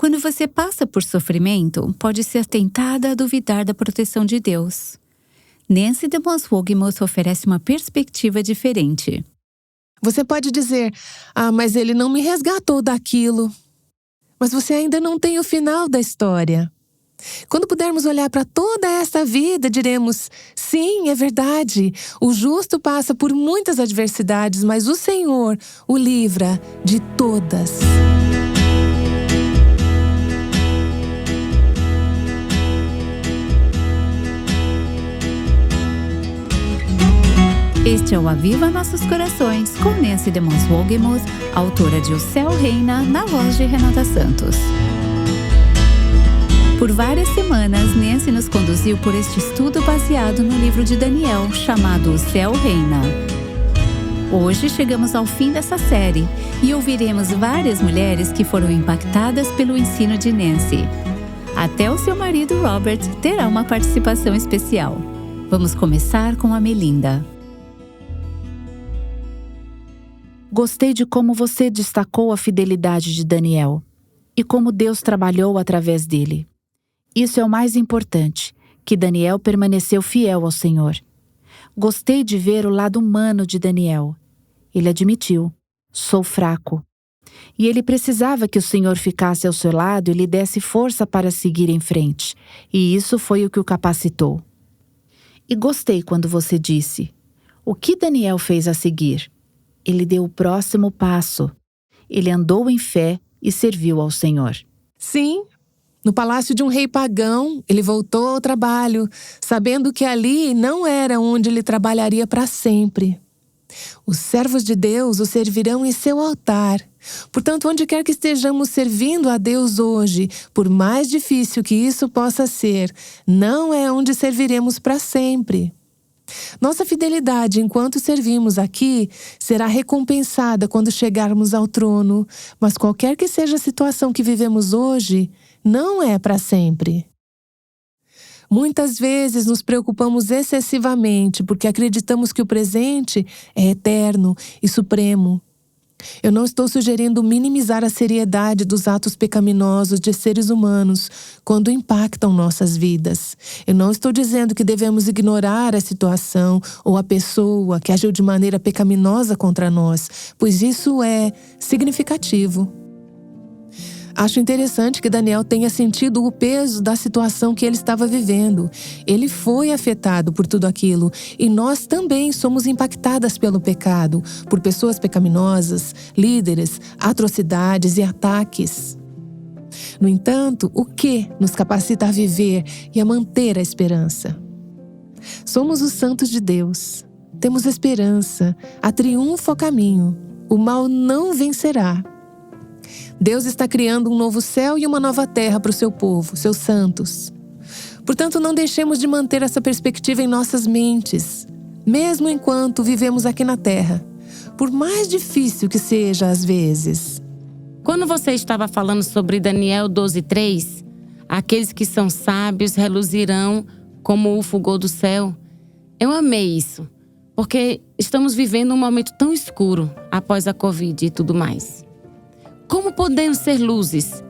Quando você passa por sofrimento, pode ser tentada a duvidar da proteção de Deus. Nancy DeMoss Wolgemuth oferece uma perspectiva diferente. Você pode dizer, mas ele não me resgatou daquilo. Mas você ainda não tem o final da história. Quando pudermos olhar para toda esta vida, diremos, sim, é verdade, o justo passa por muitas adversidades, mas o Senhor o livra de todas. Este é o Aviva Nossos Corações, com Nancy DeMoss Wolgemuth, autora de O Céu Reina, na voz de Renata Santos. Por várias semanas, Nancy nos conduziu por este estudo baseado no livro de Daniel, chamado O Céu Reina. Hoje chegamos ao fim dessa série e ouviremos várias mulheres que foram impactadas pelo ensino de Nancy. Até o seu marido Robert terá uma participação especial. Vamos começar com a Melinda. Gostei de como você destacou a fidelidade de Daniel e como Deus trabalhou através dele. Isso é o mais importante, que Daniel permaneceu fiel ao Senhor. Gostei de ver o lado humano de Daniel. Ele admitiu, sou fraco. E ele precisava que o Senhor ficasse ao seu lado e lhe desse força para seguir em frente. E isso foi o que o capacitou. E gostei quando você disse, o que Daniel fez a seguir? Ele deu o próximo passo. Ele andou em fé e serviu ao Senhor. Sim, no palácio de um rei pagão, ele voltou ao trabalho, sabendo que ali não era onde ele trabalharia para sempre. Os servos de Deus o servirão em seu altar. Portanto, onde quer que estejamos servindo a Deus hoje, por mais difícil que isso possa ser, não é onde serviremos para sempre. Nossa fidelidade enquanto servimos aqui será recompensada quando chegarmos ao trono, mas qualquer que seja a situação que vivemos hoje, não é para sempre. Muitas vezes nos preocupamos excessivamente porque acreditamos que o presente é eterno e supremo. Eu não estou sugerindo minimizar a seriedade dos atos pecaminosos de seres humanos quando impactam nossas vidas. Eu não estou dizendo que devemos ignorar a situação ou a pessoa que agiu de maneira pecaminosa contra nós, pois isso é significativo. Acho interessante que Daniel tenha sentido o peso da situação que ele estava vivendo. Ele foi afetado por tudo aquilo e nós também somos impactadas pelo pecado, por pessoas pecaminosas, líderes, atrocidades e ataques. No entanto, o que nos capacita a viver e a manter a esperança? Somos os santos de Deus. Temos esperança, há triunfo ao caminho. O mal não vencerá. Deus está criando um novo céu e uma nova terra para o seu povo, seus santos. Portanto, não deixemos de manter essa perspectiva em nossas mentes, mesmo enquanto vivemos aqui na terra, por mais difícil que seja às vezes. Quando você estava falando sobre Daniel 12:3, aqueles que são sábios reluzirão como o fulgor do céu, eu amei isso, porque estamos vivendo um momento tão escuro após a Covid e tudo mais. Como podemos ser luzes?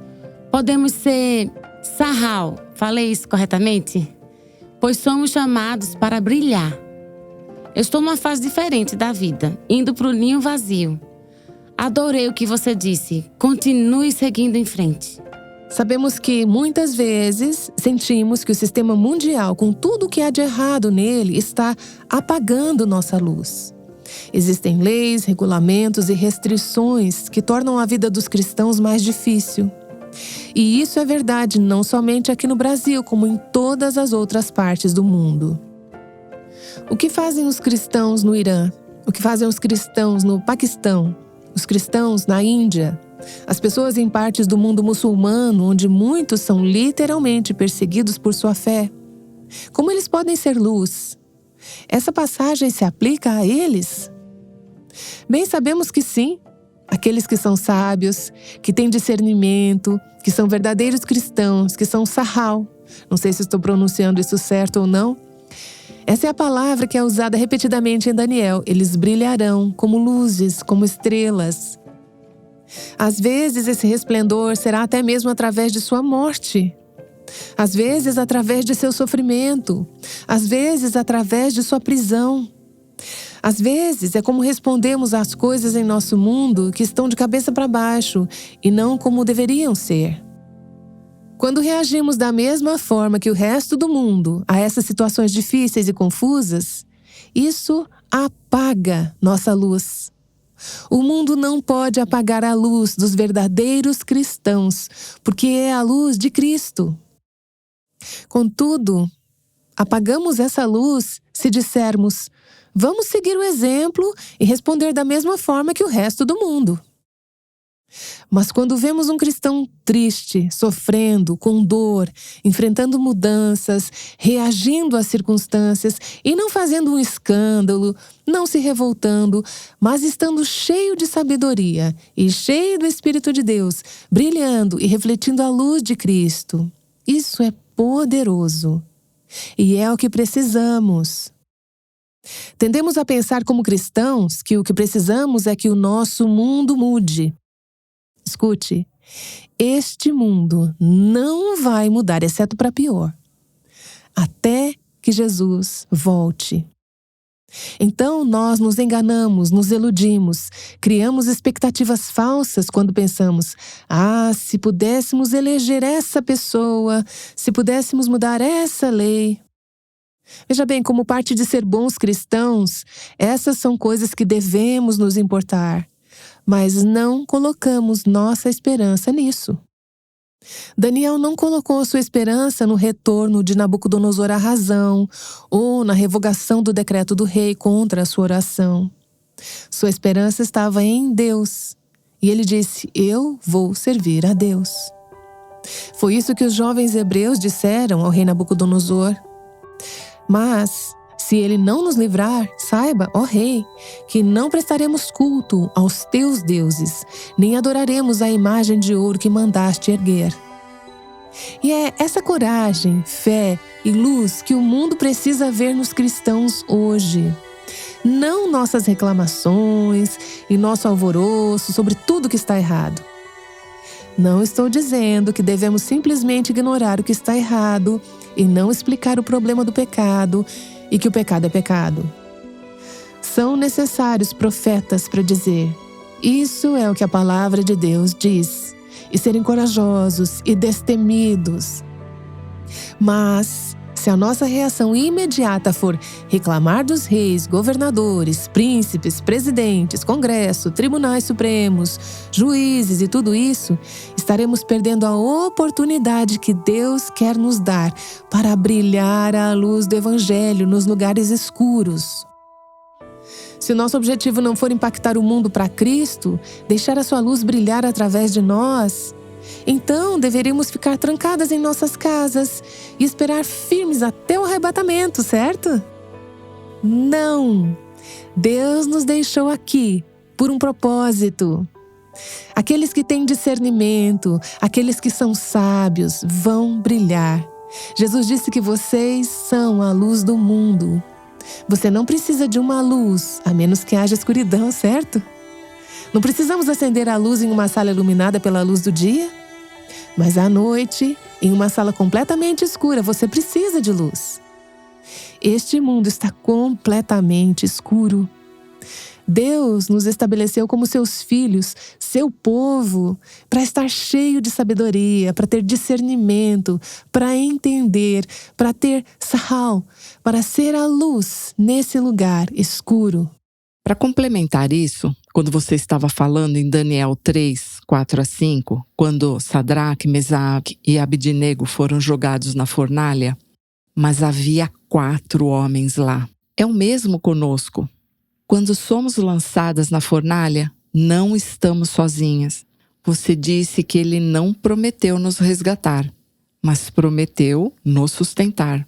Podemos ser sarral, falei isso corretamente? Pois somos chamados para brilhar. Eu estou numa fase diferente da vida, indo para o ninho vazio. Adorei o que você disse, continue seguindo em frente. Sabemos que, muitas vezes, sentimos que o sistema mundial, com tudo o que há de errado nele, está apagando nossa luz. Existem leis, regulamentos e restrições que tornam a vida dos cristãos mais difícil. E isso é verdade não somente aqui no Brasil, como em todas as outras partes do mundo. O que fazem os cristãos no Irã? O que fazem os cristãos no Paquistão? Os cristãos na Índia? As pessoas em partes do mundo muçulmano, onde muitos são literalmente perseguidos por sua fé? Como eles podem ser luz? Essa passagem se aplica a eles? Bem, sabemos que sim. Aqueles que são sábios, que têm discernimento, que são verdadeiros cristãos, que são sarral. Não sei se estou pronunciando isso certo ou não. Essa é a palavra que é usada repetidamente em Daniel. Eles brilharão como luzes, como estrelas. Às vezes, esse resplendor será até mesmo através de sua morte. Às vezes, através de seu sofrimento. Às vezes, através de sua prisão. Às vezes, é como respondemos às coisas em nosso mundo que estão de cabeça para baixo e não como deveriam ser. Quando reagimos da mesma forma que o resto do mundo a essas situações difíceis e confusas, isso apaga nossa luz. O mundo não pode apagar a luz dos verdadeiros cristãos, porque é a luz de Cristo. Contudo, apagamos essa luz se dissermos: vamos seguir o exemplo e responder da mesma forma que o resto do mundo. Mas quando vemos um cristão triste, sofrendo, com dor, enfrentando mudanças, reagindo às circunstâncias e não fazendo um escândalo, não se revoltando, mas estando cheio de sabedoria e cheio do Espírito de Deus, brilhando e refletindo a luz de Cristo, isso é poderoso. E é o que precisamos. Tendemos a pensar como cristãos que o que precisamos é que o nosso mundo mude. Escute, este mundo não vai mudar, exceto para pior, até que Jesus volte. Então nós nos enganamos, nos iludimos, criamos expectativas falsas quando pensamos: se pudéssemos eleger essa pessoa, se pudéssemos mudar essa lei. Veja bem, como parte de ser bons cristãos, essas são coisas que devemos nos importar. Mas não colocamos nossa esperança nisso. Daniel não colocou sua esperança no retorno de Nabucodonosor à razão ou na revogação do decreto do rei contra a sua oração. Sua esperança estava em Deus. E ele disse: eu vou servir a Deus. Foi isso que os jovens hebreus disseram ao rei Nabucodonosor. Mas, se ele não nos livrar, saiba, ó rei, que não prestaremos culto aos teus deuses, nem adoraremos a imagem de ouro que mandaste erguer. E é essa coragem, fé e luz que o mundo precisa ver nos cristãos hoje. Não nossas reclamações e nosso alvoroço sobre tudo que está errado. Não estou dizendo que devemos simplesmente ignorar o que está errado e não explicar o problema do pecado e que o pecado é pecado. São necessários profetas para dizer: isso é o que a palavra de Deus diz, e serem corajosos e destemidos. Mas, se a nossa reação imediata for reclamar dos reis, governadores, príncipes, presidentes, congresso, tribunais supremos, juízes e tudo isso, estaremos perdendo a oportunidade que Deus quer nos dar para brilhar a luz do Evangelho nos lugares escuros. Se o nosso objetivo não for impactar o mundo para Cristo, deixar a sua luz brilhar através de nós, então deveríamos ficar trancadas em nossas casas e esperar firmes até o arrebatamento, certo? Não! Deus nos deixou aqui por um propósito. Aqueles que têm discernimento, aqueles que são sábios, vão brilhar. Jesus disse que vocês são a luz do mundo. Você não precisa de uma luz, a menos que haja escuridão, certo? Não precisamos acender a luz em uma sala iluminada pela luz do dia. Mas à noite, em uma sala completamente escura, você precisa de luz. Este mundo está completamente escuro. Deus nos estabeleceu como seus filhos, seu povo, para estar cheio de sabedoria, para ter discernimento, para entender, para ter sahal, para ser a luz nesse lugar escuro. Para complementar isso, quando você estava falando em Daniel 3, 4-5, quando Sadraque, Mesaque e Abidnego foram jogados na fornalha, mas havia 4 homens lá. É o mesmo conosco. Quando somos lançadas na fornalha, não estamos sozinhas. Você disse que Ele não prometeu nos resgatar, mas prometeu nos sustentar.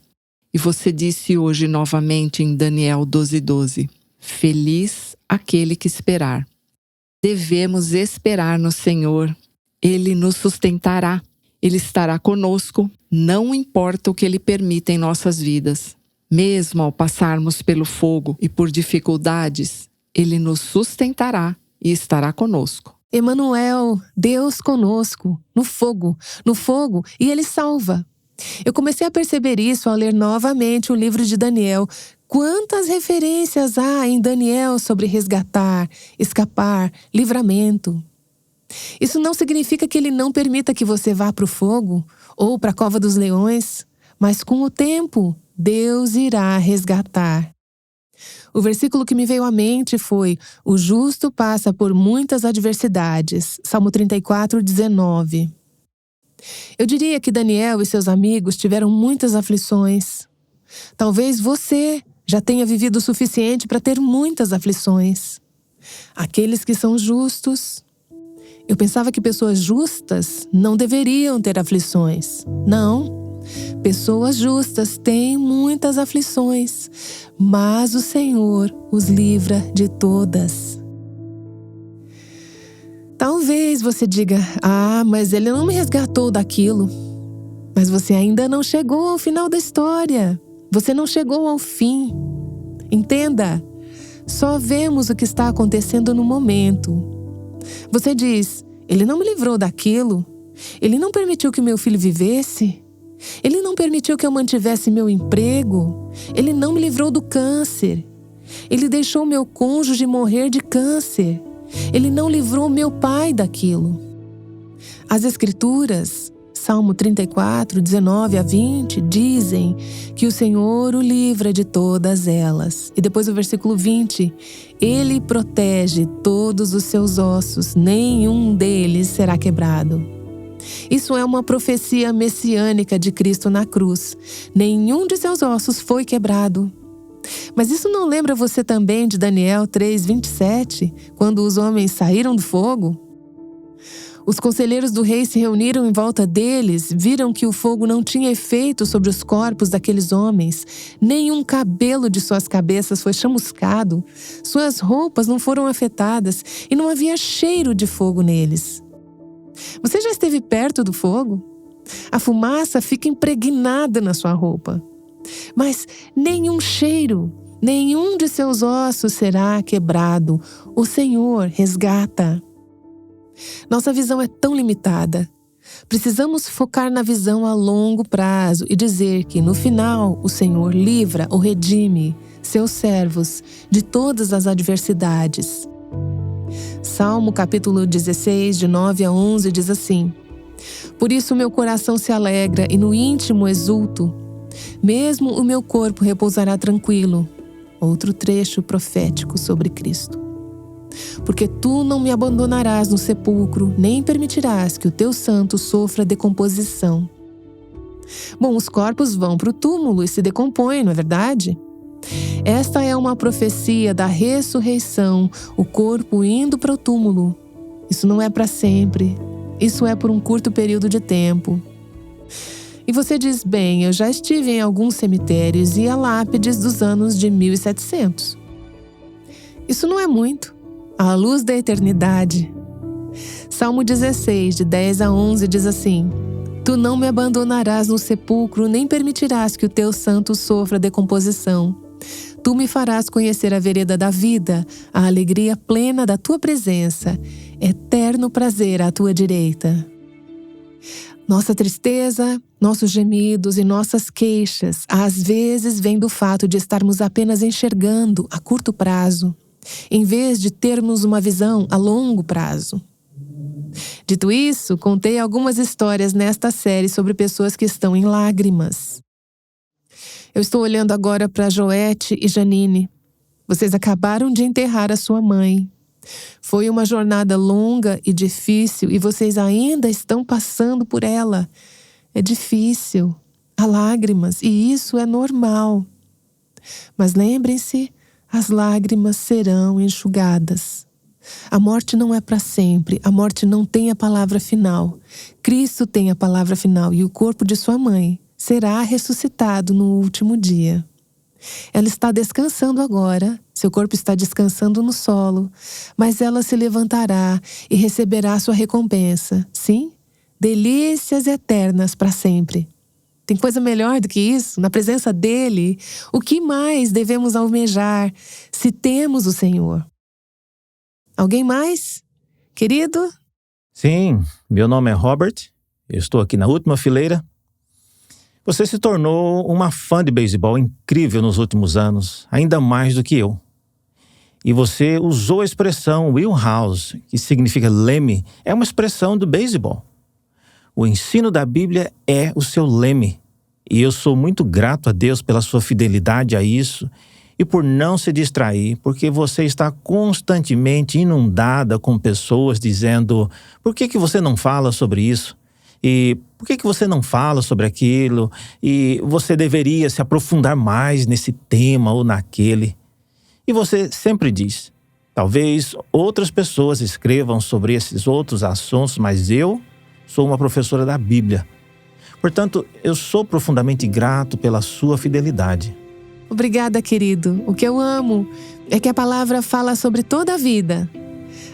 E você disse hoje novamente em Daniel 12:12, feliz aquele que esperar. Devemos esperar no Senhor. Ele nos sustentará. Ele estará conosco, não importa o que Ele permita em nossas vidas. Mesmo ao passarmos pelo fogo e por dificuldades, Ele nos sustentará e estará conosco. Emanuel, Deus conosco, no fogo, e Ele salva. Eu comecei a perceber isso ao ler novamente o livro de Daniel. Quantas referências há em Daniel sobre resgatar, escapar, livramento. Isso não significa que Ele não permita que você vá para o fogo ou para a cova dos leões, mas com o tempo, Deus irá resgatar. O versículo que me veio à mente foi: o justo passa por muitas adversidades. Salmo 34, 19. Eu diria que Daniel e seus amigos tiveram muitas aflições. Talvez você já tenha vivido o suficiente para ter muitas aflições. Aqueles que são justos. Eu pensava que pessoas justas não deveriam ter aflições. Não. Pessoas justas têm muitas aflições, mas o Senhor os livra de todas. Talvez você diga: mas Ele não me resgatou daquilo. Mas você ainda não chegou ao final da história. Você não chegou ao fim. Entenda, só vemos o que está acontecendo no momento. Você diz: Ele não me livrou daquilo. Ele não permitiu que meu filho vivesse. Ele não permitiu que eu mantivesse meu emprego. Ele não me livrou do câncer. Ele deixou meu cônjuge morrer de câncer. Ele não livrou meu pai daquilo. As Escrituras, Salmo 34, 19 a 20, dizem que o Senhor o livra de todas elas. E depois o versículo 20, Ele protege todos os seus ossos, nenhum deles será quebrado. Isso é uma profecia messiânica de Cristo na cruz. Nenhum de seus ossos foi quebrado. Mas isso não lembra você também de Daniel 3:27, quando os homens saíram do fogo? Os conselheiros do rei se reuniram em volta deles, viram que o fogo não tinha efeito sobre os corpos daqueles homens. Nenhum cabelo de suas cabeças foi chamuscado, suas roupas não foram afetadas e não havia cheiro de fogo neles. Você já esteve perto do fogo? A fumaça fica impregnada na sua roupa. Mas nenhum cheiro, nenhum de seus ossos será quebrado. O Senhor resgata. Nossa visão é tão limitada. Precisamos focar na visão a longo prazo e dizer que, no final, o Senhor livra ou redime seus servos de todas as adversidades. Salmo capítulo 16, de 9 a 11, diz assim: Por isso meu coração se alegra e no íntimo exulto. Mesmo o meu corpo repousará tranquilo. Outro trecho profético sobre Cristo. Porque tu não me abandonarás no sepulcro, nem permitirás que o teu santo sofra decomposição. Bom, os corpos vão para o túmulo e se decompõem, não é verdade? Esta é uma profecia da ressurreição, o corpo indo para o túmulo. Isso não é para sempre, isso é por um curto período de tempo. E você diz: bem, eu já estive em alguns cemitérios e há lápides dos anos de 1700. Isso não é muito, à luz da eternidade. Salmo 16, de 10 a 11 diz assim: Tu não me abandonarás no sepulcro, nem permitirás que o teu santo sofra decomposição. Tu me farás conhecer a vereda da vida, a alegria plena da tua presença, eterno prazer à tua direita. Nossa tristeza, nossos gemidos e nossas queixas, às vezes vêm do fato de estarmos apenas enxergando a curto prazo, em vez de termos uma visão a longo prazo. Dito isso, contei algumas histórias nesta série sobre pessoas que estão em lágrimas. Eu estou olhando agora para Joete e Janine. Vocês acabaram de enterrar a sua mãe. Foi uma jornada longa e difícil e vocês ainda estão passando por ela. É difícil, há lágrimas e isso é normal. Mas lembrem-se, as lágrimas serão enxugadas. A morte não é para sempre, a morte não tem a palavra final. Cristo tem a palavra final e o corpo de sua mãe será ressuscitado no último dia. Ela está descansando agora, seu corpo está descansando no solo, mas ela se levantará e receberá sua recompensa. Sim, delícias eternas para sempre. Tem coisa melhor do que isso? Na presença dele, o que mais devemos almejar se temos o Senhor? Alguém mais? Querido? Sim, meu nome é Robert. Eu estou aqui na última fileira. Você se tornou uma fã de beisebol incrível nos últimos anos, ainda mais do que eu. E você usou a expressão wheelhouse, que significa leme, é uma expressão do beisebol. O ensino da Bíblia é o seu leme. E eu sou muito grato a Deus pela sua fidelidade a isso e por não se distrair, porque você está constantemente inundada com pessoas dizendo: por que você não fala sobre isso? E por que você não fala sobre aquilo? E você deveria se aprofundar mais nesse tema ou naquele. E você sempre diz: talvez outras pessoas escrevam sobre esses outros assuntos, mas eu sou uma professora da Bíblia. Portanto, eu sou profundamente grato pela sua fidelidade. Obrigada, querido. O que eu amo é que a palavra fala sobre toda a vida.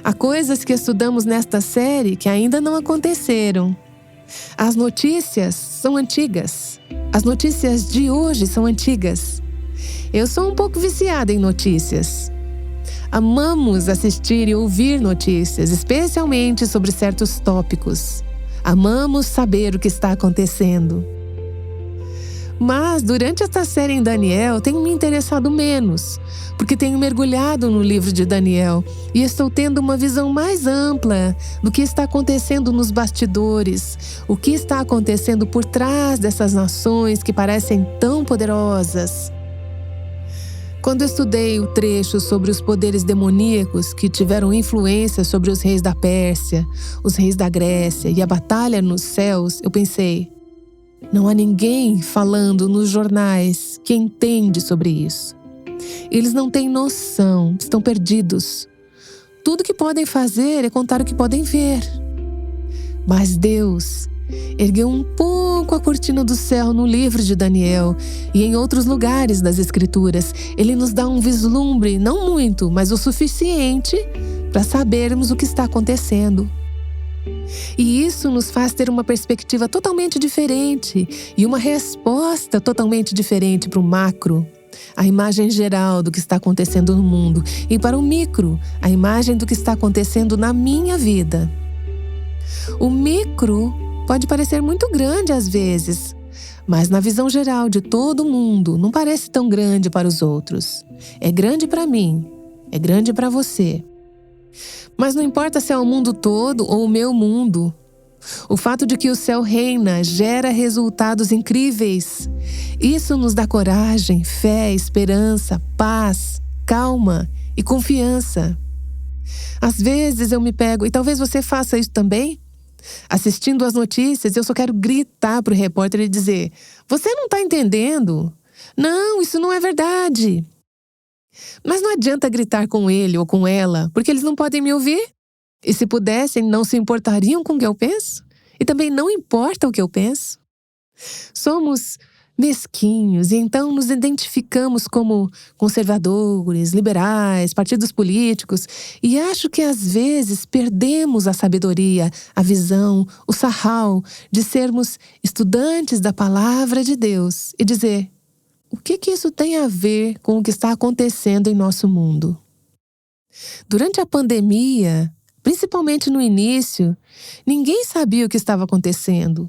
Há coisas que estudamos nesta série que ainda não aconteceram. As notícias são antigas. As notícias de hoje são antigas. Eu sou um pouco viciada em notícias. Amamos assistir e ouvir notícias, especialmente sobre certos tópicos. Amamos saber o que está acontecendo. Mas, durante esta série em Daniel, tenho me interessado menos, porque tenho mergulhado no livro de Daniel e estou tendo uma visão mais ampla do que está acontecendo nos bastidores, o que está acontecendo por trás dessas nações que parecem tão poderosas. Quando estudei o trecho sobre os poderes demoníacos que tiveram influência sobre os reis da Pérsia, os reis da Grécia e a batalha nos céus, eu pensei: não há ninguém falando nos jornais que entende sobre isso. Eles não têm noção, estão perdidos. Tudo que podem fazer é contar o que podem ver. Mas Deus ergueu um pouco a cortina do céu no livro de Daniel e em outros lugares das Escrituras. Ele nos dá um vislumbre, não muito, mas o suficiente para sabermos o que está acontecendo. E isso nos faz ter uma perspectiva totalmente diferente e uma resposta totalmente diferente para o macro, a imagem geral do que está acontecendo no mundo, e para o micro, a imagem do que está acontecendo na minha vida. O micro pode parecer muito grande às vezes, mas na visão geral de todo mundo não parece tão grande para os outros. É grande para mim, é grande para você. Mas não importa se é o mundo todo ou o meu mundo. O fato de que o céu reina gera resultados incríveis. Isso nos dá coragem, fé, esperança, paz, calma e confiança. Às vezes eu me pego, e talvez você faça isso também, assistindo às notícias, eu só quero gritar para o repórter e dizer: você não está entendendo? Não, isso não é verdade. Mas não adianta gritar com ele ou com ela, porque eles não podem me ouvir. E se pudessem, não se importariam com o que eu penso? E também não importa o que eu penso. Somos mesquinhos e então nos identificamos como conservadores, liberais, partidos políticos, e acho que às vezes perdemos a sabedoria, a visão, o sarrau de sermos estudantes da palavra de Deus e dizer: o que isso tem a ver com o que está acontecendo em nosso mundo? Durante a pandemia, principalmente no início, ninguém sabia o que estava acontecendo.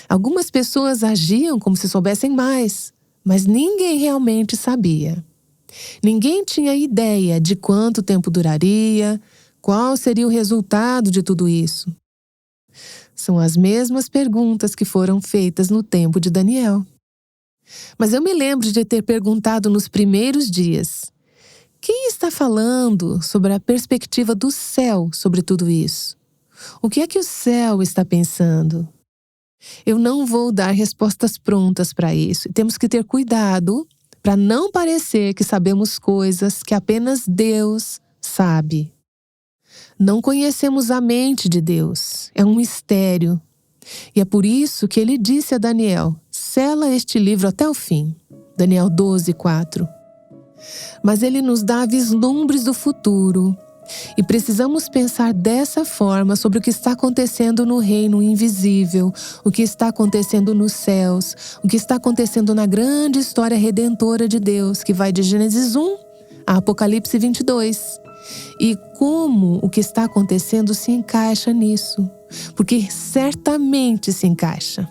Algumas pessoas agiam como se soubessem mais, mas ninguém realmente sabia. Ninguém tinha ideia de quanto tempo duraria, qual seria o resultado de tudo isso. São as mesmas perguntas que foram feitas no tempo de Daniel. Mas eu me lembro de ter perguntado nos primeiros dias: quem está falando sobre a perspectiva do céu sobre tudo isso? O que é que o céu está pensando? Eu não vou dar respostas prontas para isso. E temos que ter cuidado para não parecer que sabemos coisas que apenas Deus sabe. Não conhecemos a mente de Deus. É um mistério. E é por isso que ele disse a Daniel: sela este livro até o fim. Daniel 12:4. Mas ele nos dá vislumbres do futuro. E precisamos pensar dessa forma sobre o que está acontecendo no reino invisível, o que está acontecendo nos céus, o que está acontecendo na grande história redentora de Deus, que vai de Gênesis 1 a Apocalipse 22. e como o que está acontecendo se encaixa nisso, porque certamente se encaixa.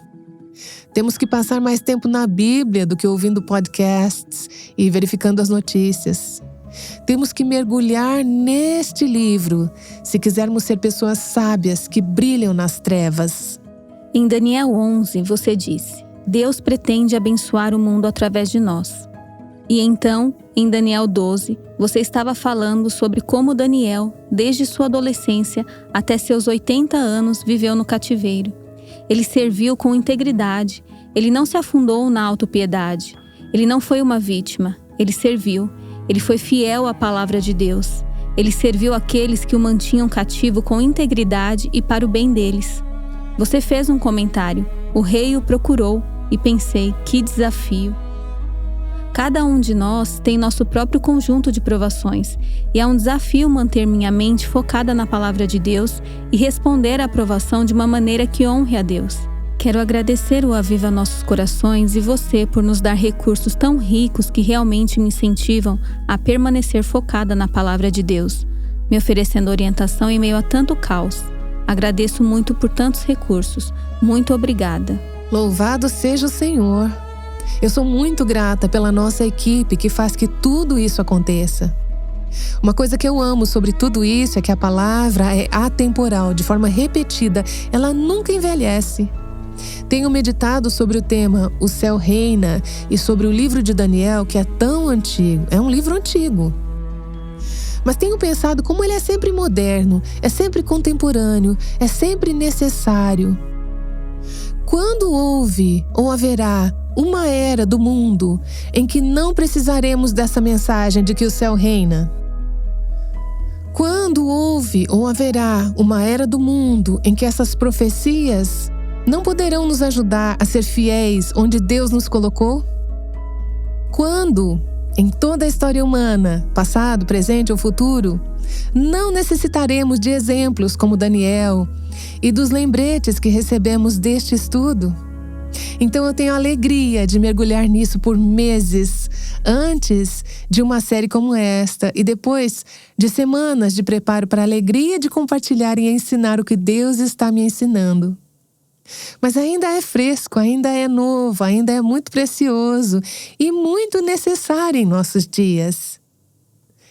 Temos que passar mais tempo na Bíblia do que ouvindo podcasts e verificando as notícias. Temos que mergulhar neste livro se quisermos ser pessoas sábias que brilham nas trevas. Em Daniel 11, você disse: Deus pretende abençoar o mundo através de nós. E então, em Daniel 12, você estava falando sobre como Daniel, desde sua adolescência até seus 80 anos, viveu no cativeiro. Ele serviu com integridade, ele não se afundou na autopiedade, ele não foi uma vítima, ele serviu, ele foi fiel à palavra de Deus, ele serviu aqueles que o mantinham cativo com integridade e para o bem deles. Você fez um comentário, o rei o procurou, e pensei, que desafio. Cada um de nós tem nosso próprio conjunto de provações, e é um desafio manter minha mente focada na palavra de Deus e responder à provação de uma maneira que honre a Deus. Quero agradecer o Aviva Nossos Corações e você por nos dar recursos tão ricos que realmente me incentivam a permanecer focada na palavra de Deus, me oferecendo orientação em meio a tanto caos. Agradeço muito por tantos recursos. Muito obrigada. Louvado seja o Senhor! Eu sou muito grata pela nossa equipe que faz que tudo isso aconteça. Uma coisa que eu amo sobre tudo isso é que a palavra é atemporal, de forma repetida, ela nunca envelhece. Tenho meditado sobre o tema O Céu Reina e sobre o livro de Daniel, que é tão antigo. É um livro antigo. Mas tenho pensado como ele é sempre moderno, é sempre contemporâneo, é sempre necessário. Quando houve ou haverá uma era do mundo em que não precisaremos dessa mensagem de que o céu reina? Quando houve ou haverá uma era do mundo em que essas profecias não poderão nos ajudar a ser fiéis onde Deus nos colocou? Quando, em toda a história humana, passado, presente ou futuro, não necessitaremos de exemplos como Daniel e dos lembretes que recebemos deste estudo? Então eu tenho a alegria de mergulhar nisso por meses, antes de uma série como esta e depois de semanas de preparo para a alegria de compartilhar e ensinar o que Deus está me ensinando. Mas ainda é fresco, ainda é novo, ainda é muito precioso e muito necessário em nossos dias.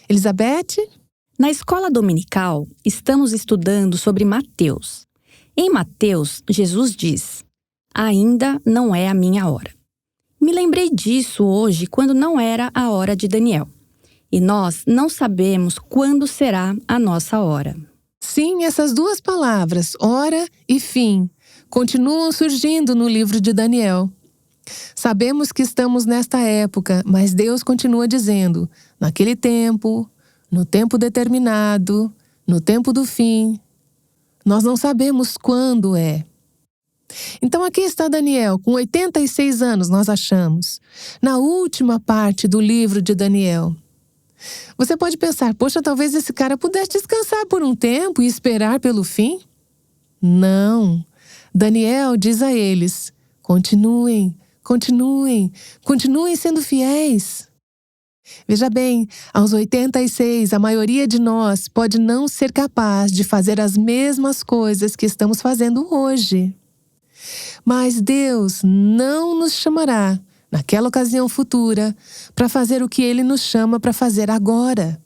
Elizabeth? Na escola dominical, estamos estudando sobre Mateus. Em Mateus, Jesus diz: ainda não é a minha hora. Me lembrei disso hoje quando não era a hora de Daniel. E nós não sabemos quando será a nossa hora. Sim, essas duas palavras, hora e fim, continuam surgindo no livro de Daniel. Sabemos que estamos nesta época, mas Deus continua dizendo, naquele tempo, no tempo determinado, no tempo do fim. Nós não sabemos quando é. Então aqui está Daniel, com 86 anos, nós achamos, na última parte do livro de Daniel. Você pode pensar, poxa, talvez esse cara pudesse descansar por um tempo e esperar pelo fim? Não. Daniel diz a eles, continuem, continuem, continuem sendo fiéis. Veja bem, aos 86, a maioria de nós pode não ser capaz de fazer as mesmas coisas que estamos fazendo hoje. Mas Deus não nos chamará, naquela ocasião futura, para fazer o que Ele nos chama para fazer agora.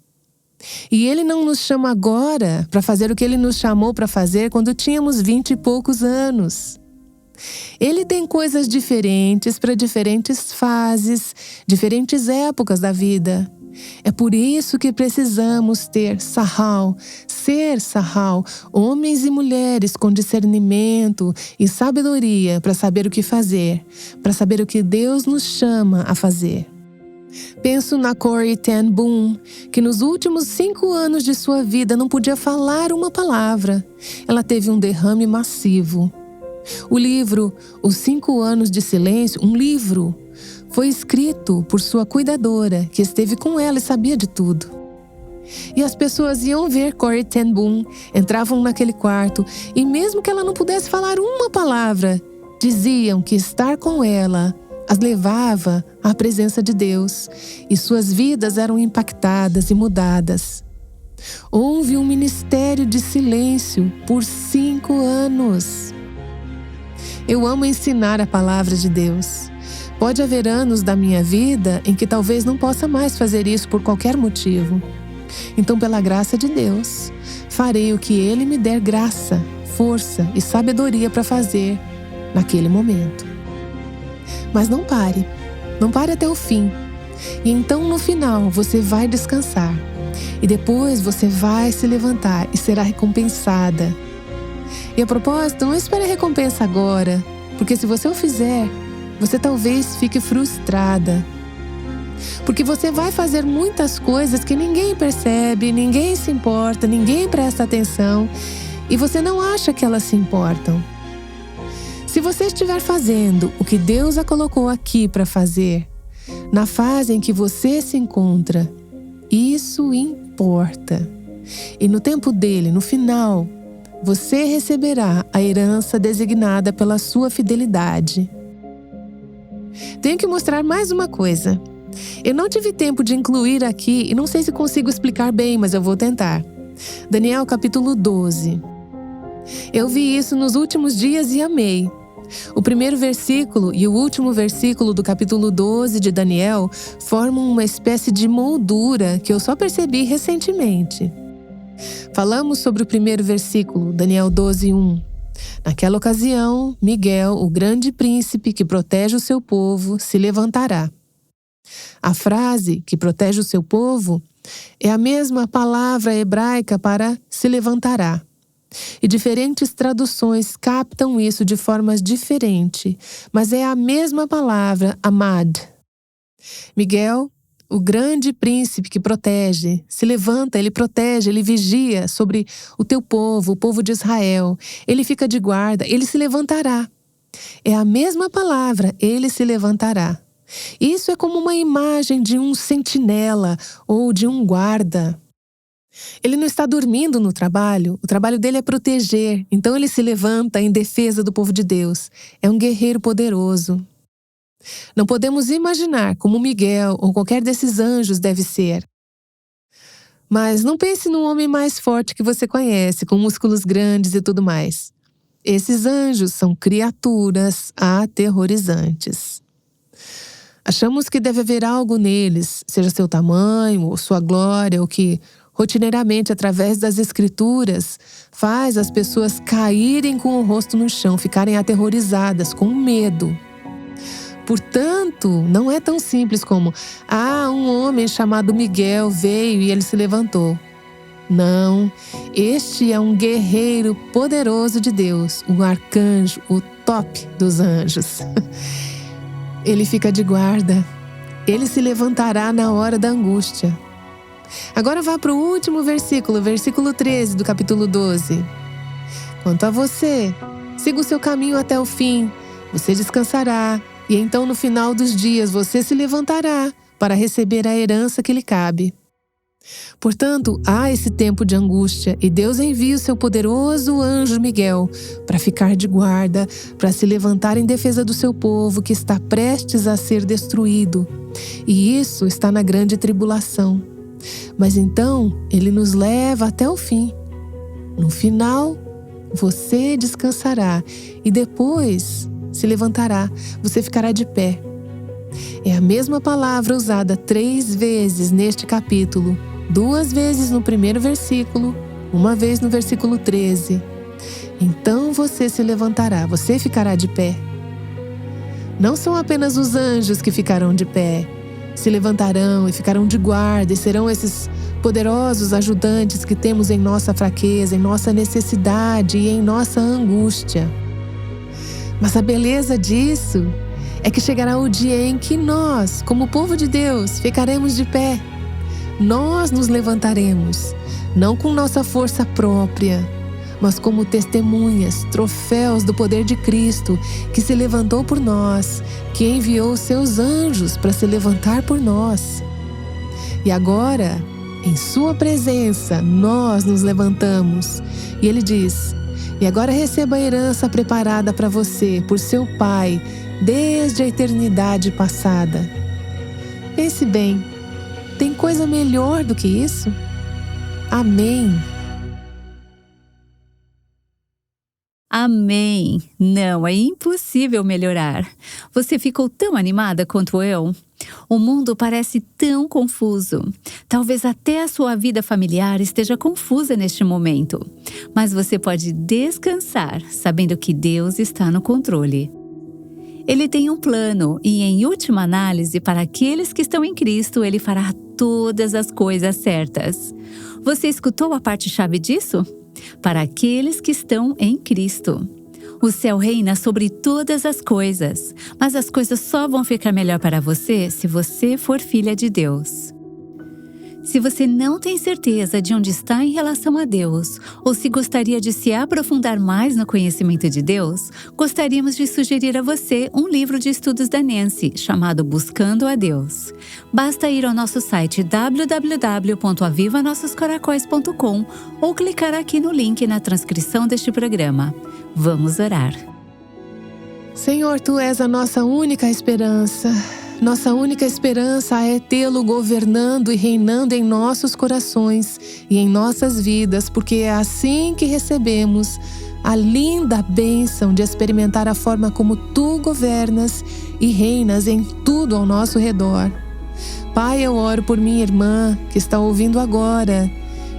E Ele não nos chama agora para fazer o que Ele nos chamou para fazer quando tínhamos 20 e poucos anos. Ele tem coisas diferentes para diferentes fases, diferentes épocas da vida. É por isso que precisamos ter Sahal, ser Sahal, homens e mulheres com discernimento e sabedoria para saber o que fazer, para saber o que Deus nos chama a fazer. Penso na Corrie ten Boom, que nos últimos 5 anos de sua vida não podia falar uma palavra. Ela teve um derrame massivo. O livro Os 5 Anos de Silêncio, um livro, foi escrito por sua cuidadora, que esteve com ela e sabia de tudo. E as pessoas iam ver Corrie ten Boom, entravam naquele quarto e mesmo que ela não pudesse falar uma palavra, diziam que estar com ela as levava à presença de Deus e suas vidas eram impactadas e mudadas. Houve um ministério de silêncio por 5 anos. Eu amo ensinar a palavra de Deus. Pode haver anos da minha vida em que talvez não possa mais fazer isso por qualquer motivo. Então, pela graça de Deus, farei o que Ele me der graça, força e sabedoria para fazer naquele momento. Mas não pare até o fim. E então, no final, você vai descansar. E depois você vai se levantar e será recompensada. E a propósito, não espere a recompensa agora, porque se você o fizer, você talvez fique frustrada. Porque você vai fazer muitas coisas que ninguém percebe, ninguém se importa, ninguém presta atenção e você não acha que elas se importam. Se você estiver fazendo o que Deus a colocou aqui para fazer, na fase em que você se encontra, isso importa. E no tempo dele, no final, você receberá a herança designada pela sua fidelidade. Tenho que mostrar mais uma coisa. Eu não tive tempo de incluir aqui e não sei se consigo explicar bem, mas eu vou tentar. Daniel capítulo 12. Eu vi isso nos últimos dias e amei. O primeiro versículo e o último versículo do capítulo 12 de Daniel formam uma espécie de moldura que eu só percebi recentemente. Falamos sobre o primeiro versículo, Daniel 12:1. Naquela ocasião, Miguel, o grande príncipe que protege o seu povo, se levantará. A frase que protege o seu povo é a mesma palavra hebraica para se levantará. E diferentes traduções captam isso de formas diferentes, mas é a mesma palavra, amad. Miguel, o grande príncipe que protege, se levanta, ele protege, ele vigia sobre o teu povo, o povo de Israel. Ele fica de guarda, ele se levantará. É a mesma palavra, ele se levantará. Isso é como uma imagem de um sentinela ou de um guarda. Ele não está dormindo no trabalho, o trabalho dele é proteger, então ele se levanta em defesa do povo de Deus. É um guerreiro poderoso. Não podemos imaginar como Miguel ou qualquer desses anjos deve ser. Mas não pense num homem mais forte que você conhece, com músculos grandes e tudo mais. Esses anjos são criaturas aterrorizantes. Achamos que deve haver algo neles, seja seu tamanho ou sua glória, o que, rotineiramente, através das escrituras, faz as pessoas caírem com o rosto no chão, ficarem aterrorizadas, com medo. Portanto, não é tão simples como um homem chamado Miguel veio e ele se levantou. Não, este é um guerreiro poderoso de Deus, um arcanjo, o top dos anjos. Ele fica de guarda, ele se levantará na hora da angústia. Agora vá para o último versículo, versículo 13 do capítulo 12. Quanto a você, siga o seu caminho até o fim, você descansará. E então no final dos dias você se levantará para receber a herança que lhe cabe. Portanto, há esse tempo de angústia e Deus envia o seu poderoso anjo Miguel para ficar de guarda, para se levantar em defesa do seu povo que está prestes a ser destruído. E isso está na grande tribulação. Mas então ele nos leva até o fim. No final, você descansará e depois se levantará, você ficará de pé. É a mesma palavra usada 3 vezes neste capítulo, 2 vezes no primeiro versículo, 1 vez no versículo 13. Então você se levantará, você ficará de pé. Não são apenas os anjos que ficarão de pé, se levantarão e ficarão de guarda e serão esses poderosos ajudantes que temos em nossa fraqueza, em nossa necessidade e em nossa angústia. Mas a beleza disso é que chegará o dia em que nós, como povo de Deus, ficaremos de pé. Nós nos levantaremos, não com nossa força própria, mas como testemunhas, troféus do poder de Cristo, que se levantou por nós, que enviou seus anjos para se levantar por nós. E agora, em sua presença, nós nos levantamos. E ele diz: e agora receba a herança preparada para você por seu Pai, desde a eternidade passada. Pense bem, tem coisa melhor do que isso? Amém. Amém! Não, é impossível melhorar. Você ficou tão animada quanto eu? O mundo parece tão confuso. Talvez até a sua vida familiar esteja confusa neste momento. Mas você pode descansar, sabendo que Deus está no controle. Ele tem um plano e, em última análise, para aqueles que estão em Cristo, Ele fará todas as coisas certas. Você escutou a parte-chave disso? Para aqueles que estão em Cristo. O céu reina sobre todas as coisas, mas as coisas só vão ficar melhor para você se você for filha de Deus. Se você não tem certeza de onde está em relação a Deus, ou se gostaria de se aprofundar mais no conhecimento de Deus, gostaríamos de sugerir a você um livro de estudos da Nancy, chamado Buscando a Deus. Basta ir ao nosso site www.avivanossoscoracóis.com ou clicar aqui no link na transcrição deste programa. Vamos orar. Senhor, Tu és a nossa única esperança. Nossa única esperança é tê-lo governando e reinando em nossos corações e em nossas vidas, porque é assim que recebemos a linda bênção de experimentar a forma como Tu governas e reinas em tudo ao nosso redor. Pai, eu oro por minha irmã que está ouvindo agora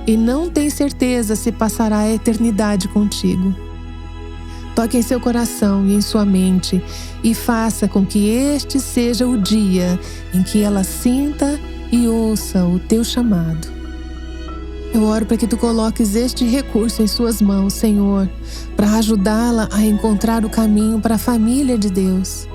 e não tem certeza se passará a eternidade contigo. Toque em seu coração e em sua mente e faça com que este seja o dia em que ela sinta e ouça o teu chamado. Eu oro para que tu coloques este recurso em suas mãos, Senhor, para ajudá-la a encontrar o caminho para a família de Deus.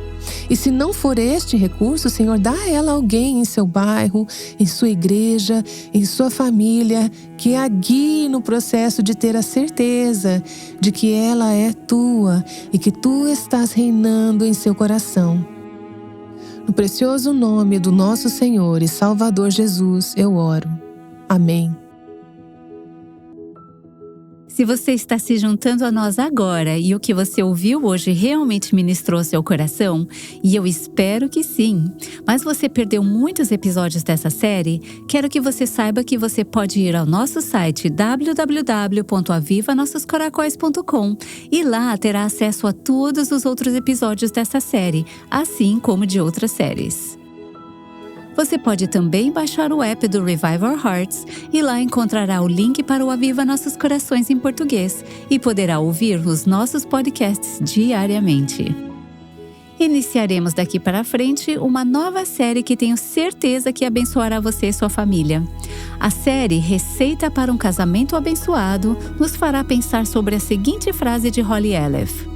E se não for este recurso, Senhor, dá a ela alguém em seu bairro, em sua igreja, em sua família, que a guie no processo de ter a certeza de que ela é tua e que tu estás reinando em seu coração. No precioso nome do nosso Senhor e Salvador Jesus, eu oro. Amém. Se você está se juntando a nós agora e o que você ouviu hoje realmente ministrou seu coração, e eu espero que sim, mas você perdeu muitos episódios dessa série, quero que você saiba que você pode ir ao nosso site www.avivanossoscoracóis.com e lá terá acesso a todos os outros episódios dessa série, assim como de outras séries. Você pode também baixar o app do Revive Our Hearts e lá encontrará o link para o Aviva Nossos Corações em português e poderá ouvir os nossos podcasts diariamente. Iniciaremos daqui para frente uma nova série que tenho certeza que abençoará você e sua família. A série Receita para um Casamento Abençoado nos fará pensar sobre a seguinte frase de Holly Aleph: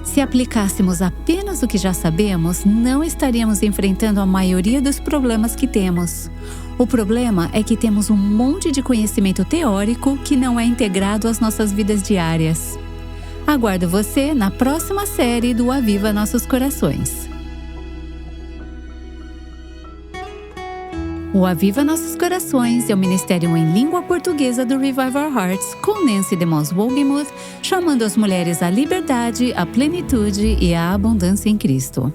se aplicássemos apenas o que já sabemos, não estaríamos enfrentando a maioria dos problemas que temos. O problema é que temos um monte de conhecimento teórico que não é integrado às nossas vidas diárias. Aguardo você na próxima série do Aviva Nossos Corações. O Aviva Nossos Corações é o ministério em língua portuguesa do Revive Our Hearts, com Nancy DeMoss Wolgemuth, chamando as mulheres à liberdade, à plenitude e à abundância em Cristo.